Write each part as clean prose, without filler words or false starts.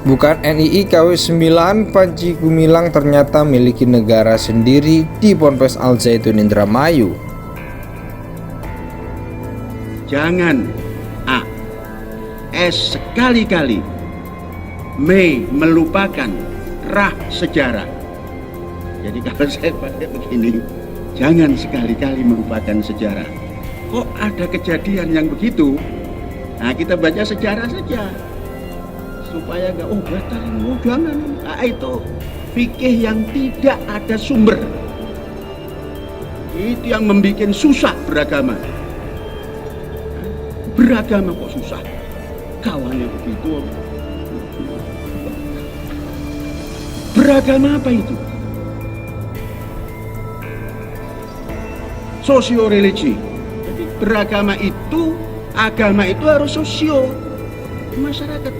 Bukan NII KW 9, Panji Gumilang ternyata miliki negara sendiri di Ponpes Al Zaitun Indramayu. Jangan S sekali-kali melupakan rah sejarah. Jadi kalau saya pakai begini, jangan sekali-kali melupakan sejarah. Kok ada kejadian yang begitu? Nah, kita baca sejarah saja supaya enggak batalin, jangan. Nah, itu fikih yang tidak ada sumber. Itu yang membuat susah beragama. Beragama kok susah? Kawannya begitu. Beragama apa itu? Sosio-religi. Jadi beragama itu, agama itu harus sosio. Masyarakat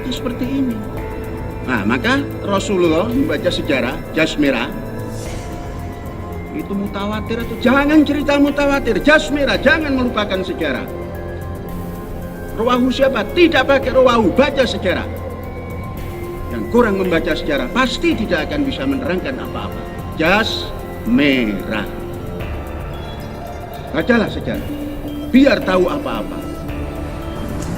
itu seperti ini. Nah, maka Rasulullah membaca sejarah jas merah itu mutawatir, atau jangan cerita mutawatir, jas merah, jangan melupakan sejarah. Rawahu siapa? Tidak pakai rawahu, baca sejarah. Yang kurang membaca sejarah pasti tidak akan bisa menerangkan apa-apa. Jas merah. Bacalah sejarah, biar tahu apa-apa.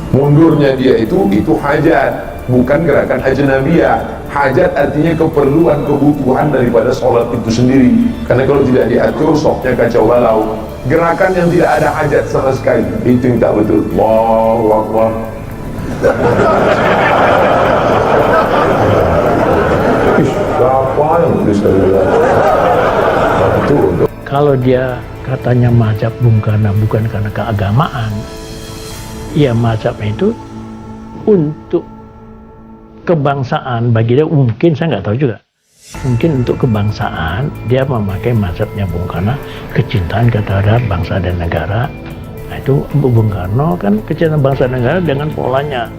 Mundurnya dia itu hajat, bukan gerakan ajnabiyah. Hajat artinya keperluan, kebutuhan daripada sholat itu sendiri. Karena kalau tidak diatur, soknya kacau balau. Gerakan yang tidak ada hajat sama sekali, itu yang tak betul. Allahu Akbar. Siapa yang bisa betul? Kalau dia katanya mazhab Bung Karno bukan karena keagamaan, ya mazhabnya itu untuk kebangsaan. Bagi dia mungkin, saya nggak tahu juga, mungkin untuk kebangsaan dia memakai mazhabnya Bung Karno, kecintaan terhadap bangsa dan negara. Nah, itu Bung Karno kan kecintaan bangsa dan negara dengan polanya.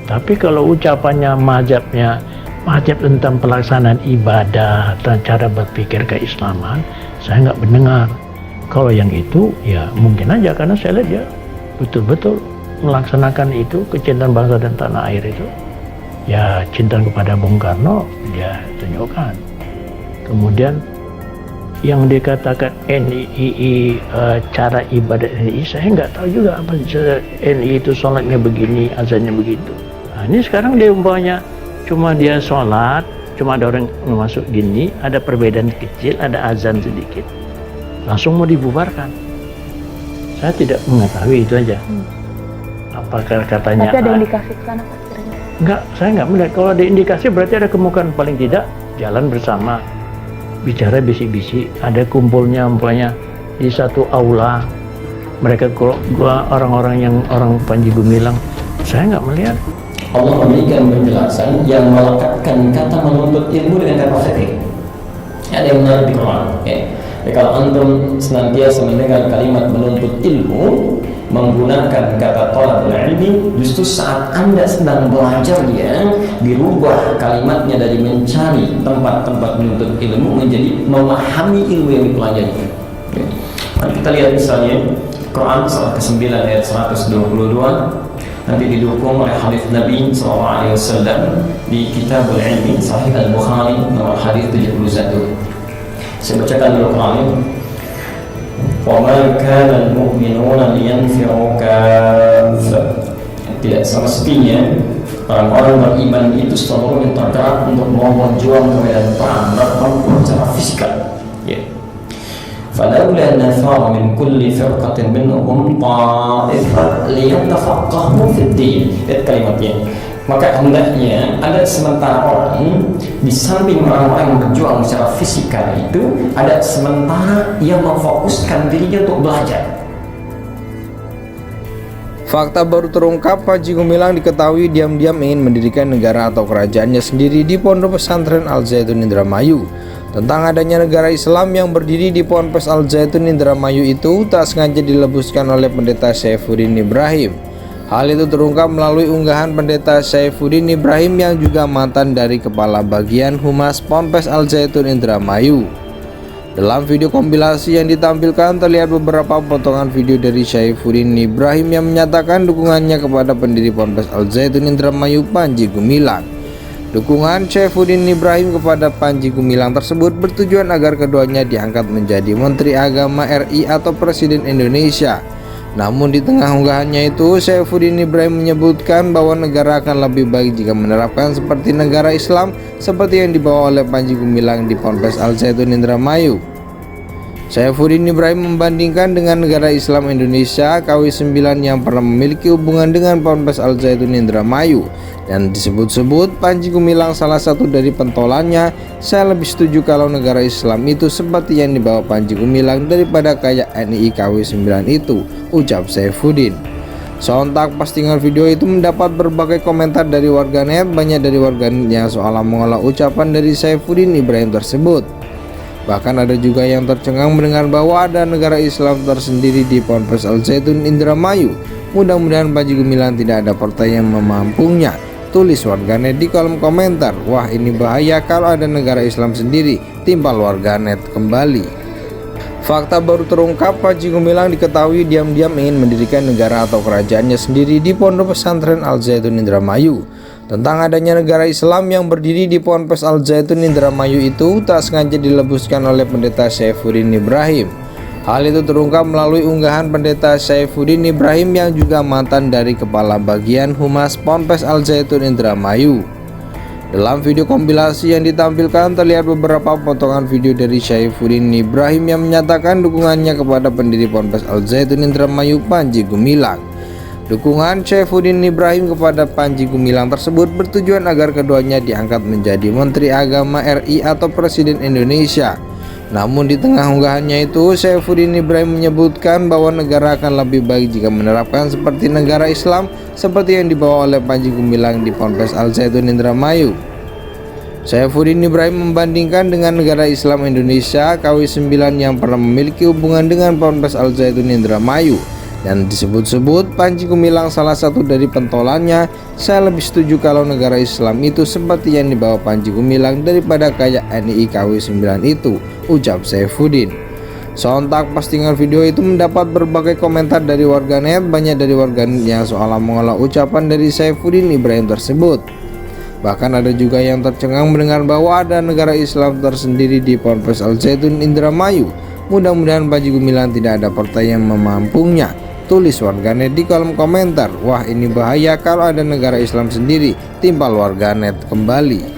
Tapi kalau ucapannya mazhabnya mazhab tentang pelaksanaan ibadah dan cara berpikir keislaman, saya nggak mendengar. Kalau yang itu ya mungkin aja, karena saya lihat dia betul-betul melaksanakan itu, kecintaan bangsa dan tanah air itu, ya cinta kepada Bung Karno dia tunjukkan. Kemudian yang dikatakan NII, cara ibadat NII, saya nggak tahu juga apa NII itu sholatnya begini, azannya begitu. Nah, ini sekarang dia umpamanya cuma dia sholat, cuma ada orang masuk gini, ada perbedaan kecil, ada azan sedikit, langsung mau dibubarkan. Saya tidak mengetahui itu aja. Apakah katanya? Tapi ada indikasi ke sana Pak kiranya? Enggak, saya nggak melihat. Kalau ada indikasi berarti ada kemungkinan paling tidak jalan bersama, bicara bisik-bisik, ada kumpulnya umpamanya di satu aula. Mereka kalau orang-orang yang orang Panji Gumilang, saya nggak melihat. Allah memberikan penjelasan yang melekatkan kata menuntut ilmu dengan kata fikih. Ada yang menarik di Quran. Kalau antum senantiasa mendengar kalimat menuntut ilmu menggunakan kata thalabul ilmi, justru saat anda sedang belajar dia dirubah kalimatnya dari mencari tempat-tempat menuntut ilmu menjadi memahami ilmu yang dipelajari. Mari kita lihat misalnya Quran surah ke-9 ayat 122, nanti didukung oleh hadis Nabi SAW di Kitabul Ilmi Sahih Al-Bukhari nomor hadis 71. Saya bacakan dulu Quran. وَمَا كَانَ الْمُؤْمِنُونَ لِيَنْفِرُوا كَافَّةً. Tidak semestinya orang-orang beriman itu selalu tergerak untuk mau berjuang ke medan perang, bertempur secara fisikal. فَلَوْلَا نَفَرَ مِنْ كُلِّ فِرْقَةٍ مِنْهُمْ طَائِفَةٌ لِيَتَفَقَّهُوا فِي الدِّينِ. Lihat kalimatnya. Maka hendaknya ada sementara orang, di samping orang-orang yang berjuang secara fisikal itu, ada sementara yang memfokuskan dirinya untuk belajar. Fakta baru terungkap, Panji Gumilang diketahui diam-diam ingin mendirikan negara atau kerajaannya sendiri di Pondok Pesantren Al Zaitun Indramayu. Tentang adanya negara Islam yang berdiri di Ponpes Al Zaitun Indramayu itu tak sengaja dilebuskan oleh pendeta Saifuddin Ibrahim. Hal itu terungkap melalui unggahan pendeta Saifuddin Ibrahim yang juga mantan dari Kepala Bagian Humas Ponpes Al Zaitun Indramayu. Dalam video kompilasi yang ditampilkan terlihat beberapa potongan video dari Saifuddin Ibrahim yang menyatakan dukungannya kepada pendiri Ponpes Al Zaitun Indramayu Panji Gumilang. Dukungan Saifuddin Ibrahim kepada Panji Gumilang tersebut bertujuan agar keduanya diangkat menjadi Menteri Agama RI atau Presiden Indonesia. Namun di tengah unggahannya itu, Saifuddin Ibrahim menyebutkan bahwa negara akan lebih baik jika menerapkan seperti negara Islam seperti yang dibawa oleh Panji Gumilang di Ponpes Al Zaitun Indramayu. Saifuddin Ibrahim membandingkan dengan negara Islam Indonesia KW9 yang pernah memiliki hubungan dengan Ponpes Al Zaitun Indramayu, dan disebut-sebut Panji Gumilang salah satu dari pentolannya. Saya lebih setuju kalau negara Islam itu seperti yang dibawa Panji Gumilang daripada kayak NII KW9 itu, ucap Saifuddin. Sontak postingan video itu mendapat berbagai komentar dari warganet. Banyak dari warganet yang seolah mengolah ucapan dari Saifuddin Ibrahim tersebut. Bahkan ada juga yang tercengang mendengar bahwa ada negara Islam tersendiri di Ponpes Al Zaitun Indramayu. Mudah-mudahan Panji Gumilang tidak ada partai yang memampunya, tulis warganet di kolom komentar. Wah, ini bahaya kalau ada negara Islam sendiri, timpal warganet kembali. Fakta baru terungkap, Panji Gumilang diketahui diam-diam ingin mendirikan negara atau kerajaannya sendiri di Pondok Pesantren Al Zaitun Indramayu. Tentang adanya negara Islam yang berdiri di Ponpes Al Zaitun Indramayu itu tak sengaja dilebuskan oleh pendeta Saifuddin Ibrahim. Hal itu terungkap melalui unggahan pendeta Saifuddin Ibrahim yang juga mantan dari Kepala Bagian Humas Ponpes Al Zaitun Indramayu. Dalam video kompilasi yang ditampilkan terlihat beberapa potongan video dari Saifuddin Ibrahim yang menyatakan dukungannya kepada pendiri Ponpes Al Zaitun Indramayu, Panji Gumilang. Dukungan Saifuddin Ibrahim kepada Panji Gumilang tersebut bertujuan agar keduanya diangkat menjadi Menteri Agama RI atau Presiden Indonesia. Namun di tengah unggahannya itu, Saifuddin Ibrahim menyebutkan bahwa negara akan lebih baik jika menerapkan seperti negara Islam seperti yang dibawa oleh Panji Gumilang di Ponpes Al Zaitun Indramayu. Saifuddin Ibrahim membandingkan dengan negara Islam Indonesia KW9 yang pernah memiliki hubungan dengan Ponpes Al Zaitun Indramayu, dan disebut-sebut Panji Gumilang salah satu dari pentolannya. Saya lebih setuju kalau negara Islam itu seperti yang dibawa Panji Gumilang daripada kayak NII KW9 itu, ucap Saifuddin. Sontak postingan video itu mendapat berbagai komentar dari warganet. Banyak dari warganet yang seolah mengolah ucapan dari Saifuddin Ibrahim tersebut. Bahkan ada juga yang tercengang mendengar bahwa ada negara Islam tersendiri di Ponpes Al Zaitun Indramayu. Mudah-mudahan Panji Gumilang tidak ada partai yang memampunya, tulis warganet di kolom komentar. Wah, ini bahaya kalau ada negara Islam sendiri, timpal warganet kembali.